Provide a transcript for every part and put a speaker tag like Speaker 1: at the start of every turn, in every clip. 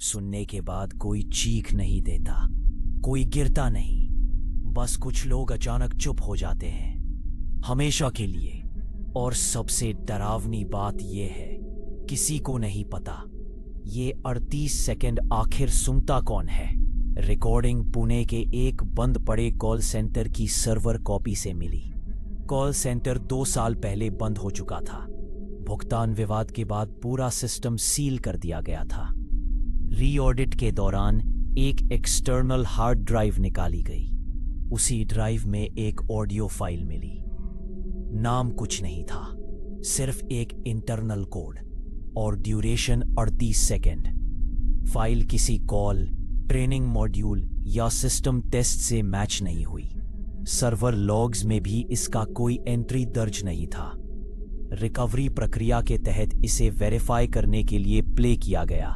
Speaker 1: सुनने के बाद कोई चीख नहीं देता, कोई गिरता नहीं, बस कुछ लोग अचानक चुप हो जाते हैं, हमेशा के लिए। और सबसे डरावनी बात यह है, किसी को नहीं पता ये 38 सेकंड आखिर सुनता कौन है। रिकॉर्डिंग पुणे के एक बंद पड़े कॉल सेंटर की सर्वर कॉपी से मिली। कॉल सेंटर 2 साल पहले बंद हो चुका था। भुगतान विवाद के बाद पूरा सिस्टम सील कर दिया गया था। रीऑडिट के दौरान एक एक्सटर्नल हार्ड ड्राइव निकाली गई। उसी ड्राइव में एक ऑडियो फाइल मिली। नाम कुछ नहीं था, सिर्फ एक इंटरनल कोड और ड्यूरेशन 38 सेकेंड। फाइल किसी कॉल, ट्रेनिंग मॉड्यूल या सिस्टम टेस्ट से मैच नहीं हुई। सर्वर लॉग्स में भी इसका कोई एंट्री दर्ज नहीं था। रिकवरी प्रक्रिया के तहत इसे वेरीफाई करने के लिए प्ले किया गया।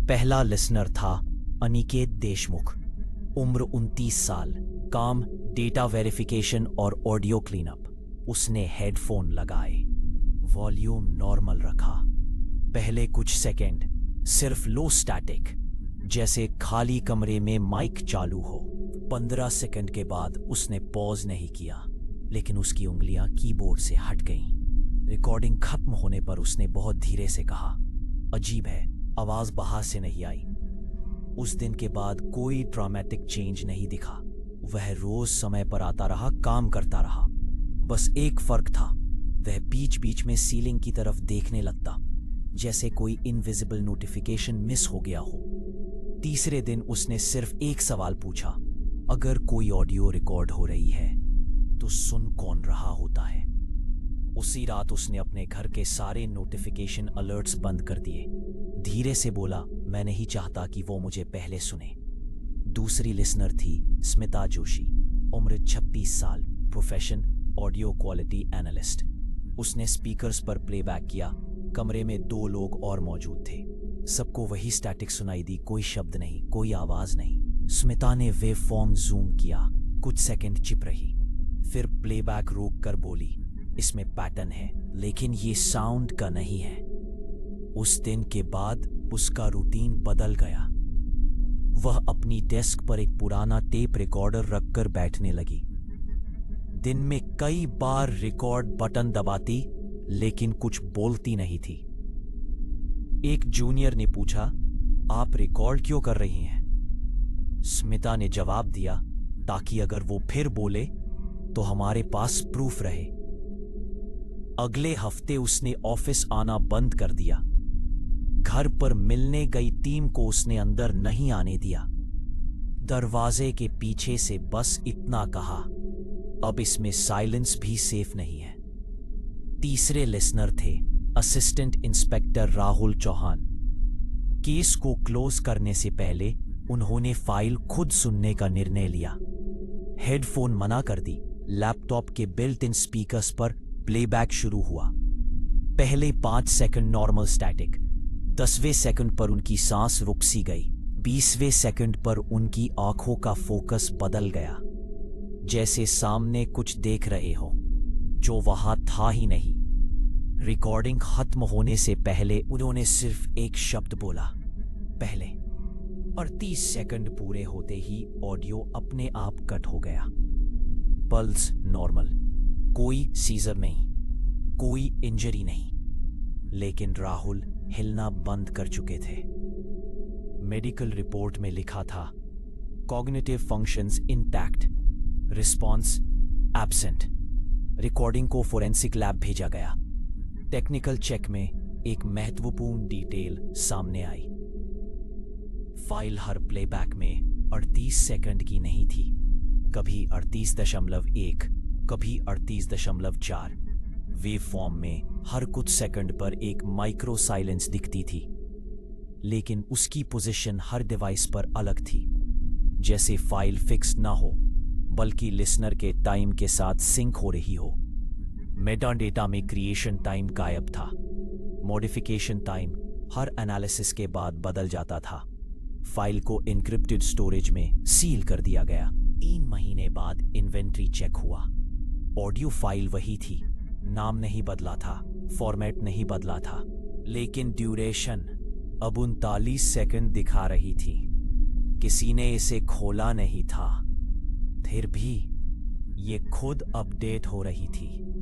Speaker 1: पहला लिसनर था अनिकेत देशमुख, उम्र 29 साल, काम डेटा वेरिफिकेशन और ऑडियो क्लीनअप। उसने हेडफोन लगाए, वॉल्यूम नॉर्मल रखा। पहले कुछ सेकंड सिर्फ लो स्टैटिक, जैसे खाली कमरे में माइक चालू हो। 15 सेकंड के बाद उसने पॉज नहीं किया, लेकिन उसकी उंगलियां कीबोर्ड से हट गईं। रिकॉर्डिंग खत्म होने पर उसने बहुत धीरे से कहा, अजीब है, आवाज बाहर से नहीं आई। उस दिन के बाद कोई ड्रामेटिक चेंज नहीं दिखा। वह रोज समय पर आता रहा, काम करता रहा। बस एक फर्क था, वह बीच बीच में सीलिंग की तरफ देखने लगता, जैसे कोई इनविजिबल नोटिफिकेशन मिस हो गया हो। तीसरे दिन उसने सिर्फ एक सवाल पूछा, अगर कोई ऑडियो रिकॉर्ड हो रही है तो सुन कौन रहा होता है। उसी रात उसने अपने घर के सारे नोटिफिकेशन अलर्ट्स बंद कर दिए। धीरे से बोला, मैं नहीं चाहता कि वो मुझे पहले सुने। दूसरी लिसनर थी स्मिता जोशी, उम्र 26 साल, प्रोफेशन ऑडियो क्वालिटी एनालिस्ट। उसने स्पीकर्स पर प्लेबैक किया। कमरे में 2 लोग और मौजूद थे। सबको वही स्टैटिक सुनाई दी, कोई शब्द नहीं, कोई आवाज नहीं। स्मिता ने वेव फॉर्म जूम किया, कुछ सेकंड चिप रही, फिर प्लेबैक रोक कर बोली, इसमें पैटर्न है, लेकिन ये साउंड का नहीं है। उस दिन के बाद उसका रूटीन बदल गया। वह अपनी डेस्क पर एक पुराना टेप रिकॉर्डर रखकर बैठने लगी। दिन में कई बार रिकॉर्ड बटन दबाती, लेकिन कुछ बोलती नहीं थी। एक जूनियर ने पूछा, आप रिकॉर्ड क्यों कर रही हैं? स्मिता ने जवाब दिया, ताकि अगर वो फिर बोले तो हमारे पास प्रूफ रहे। अगले हफ्ते उसने ऑफिस आना बंद कर दिया। घर पर मिलने गई टीम को उसने अंदर नहीं आने दिया। दरवाजे के पीछे से बस इतना कहा, अब इसमें साइलेंस भी सेफ नहीं है। तीसरे लिसनर थे assistant inspector Rahul Chauhan. Case को क्लोज करने से पहले उन्होंने फाइल खुद सुनने का निर्णय लिया। हेडफोन मना कर दी। लैपटॉप के बिल्ट इन स्पीकर्स पर प्लेबैक शुरू हुआ। पहले 5 सेकंड नॉर्मल स्टैटिक, 10वें सेकंड पर उनकी सांस रुक सी गई। 20वें सेकंड पर उनकी आंखों का फोकस बदल गया, जैसे सामने कुछ देख रहे हो जो वहां था ही नहीं। रिकॉर्डिंग खत्म होने से पहले उन्होंने सिर्फ एक शब्द बोला, पहले। 38 सेकंड पूरे होते ही ऑडियो अपने आप कट हो गया। पल्स नॉर्मल, कोई सीजर नहीं, कोई इंजरी नहीं, लेकिन राहुल हिलना बंद कर चुके थे। मेडिकल रिपोर्ट में लिखा था, cognitive functions intact, response absent. Recording को फोरेंसिक लैब भेजा गया। टेक्निकल चेक में एक महत्वपूर्ण डिटेल सामने आई। फाइल हर प्लेबैक में 38 सेकंड की नहीं थी, कभी 38.1, कभी 38.4। वेव फॉर्म में हर कुछ सेकंड पर एक माइक्रो साइलेंस दिखती थी, लेकिन उसकी पोजीशन हर डिवाइस पर अलग थी, जैसे फाइल फिक्स ना हो, बल्कि लिसनर के टाइम के साथ सिंक हो रही हो। मेटा डेटा में क्रिएशन टाइम गायब था। मॉडिफिकेशन टाइम हर एनालिसिस के बाद बदल जाता था। फाइल को एन्क्रिप्टेड स्टोरेज में सील कर दिया गया। 3 महीने बाद इन्वेंट्री चेक हुआ। ऑडियो फाइल वही थी, नाम नहीं बदला था, फॉर्मेट नहीं बदला था, लेकिन ड्यूरेशन अब 39 सेकंड दिखा रही थी। किसी ने इसे खोला नहीं था। फिर भी ये खुद अपडेट हो रही थी।